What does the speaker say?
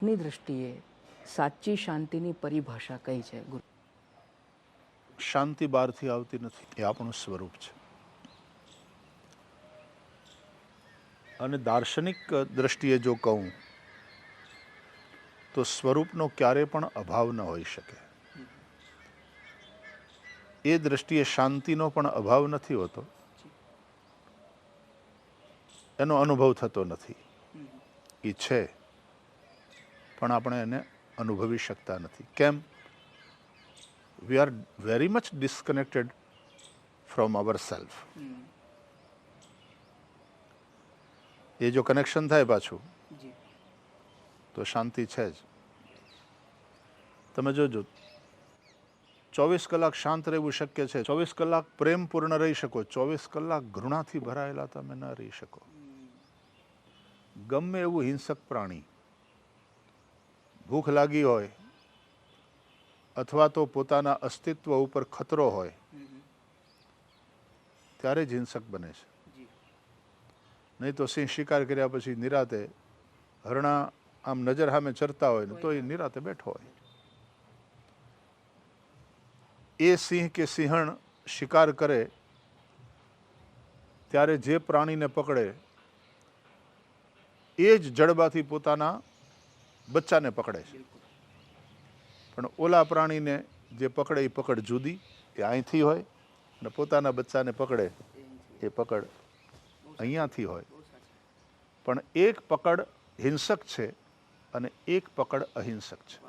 આપની દૃષ્ટિએ સાચી શાંતિની પરિભાષા કઈ છે ગુરુ? શાંતિ બહારથી આવતી નથી, એ આપણું સ્વરૂપ છે. અને દાર્શનિક દ્રષ્ટિએ જો કહું તો સ્વરૂપનો ક્યારે પણ અભાવ ન હોઈ શકે. એ દ્રષ્ટિએ શાંતિનો પણ અભાવ નથી હોતો, એનો અનુભવ થતો નથી. એ છે પણ આપણે એને અનુભવી શકતા નથી. કેમ? We are very much disconnected from our self. એ જો કનેક્શન થાય પાછું તો શાંતિ છે જ. તમે જોજો, 24 કલાક શાંત રહેવું શક્ય છે, 24 કલાક પ્રેમપૂર્ણ રહી શકો, 24 કલાક ઘૃણાથી ભરાયેલા તમે ન રહી શકો. ગમે એવું હિંસક પ્રાણી, ભૂખ લાગી હોય અથવા તો પોતાના અસ્તિત્વ ઉપર ખતરો હોય ત્યારે જ હિંસક બને છે. નહીં તો સિંહ શિકાર કર્યા પછી નિરાતે, હરણા આમ નજર સામે ચરતા હોય ને તો એ નિરાતે બેઠો હોય. એ સિંહ કે સિંહણ શિકાર કરે ત્યારે જે પ્રાણીને પકડે એ જ જડબાથી પોતાના બચ્ચાને પકડે છે. પણ ઓલા પ્રાણીને જે પકડે એ પકડ જુદી, એ અહીંથી હોય, અને પોતાના બચ્ચાને પકડે એ પકડ અહીંયાથી હોય. પણ એક પકડ હિંસક છે અને એક પકડ અહિંસક છે.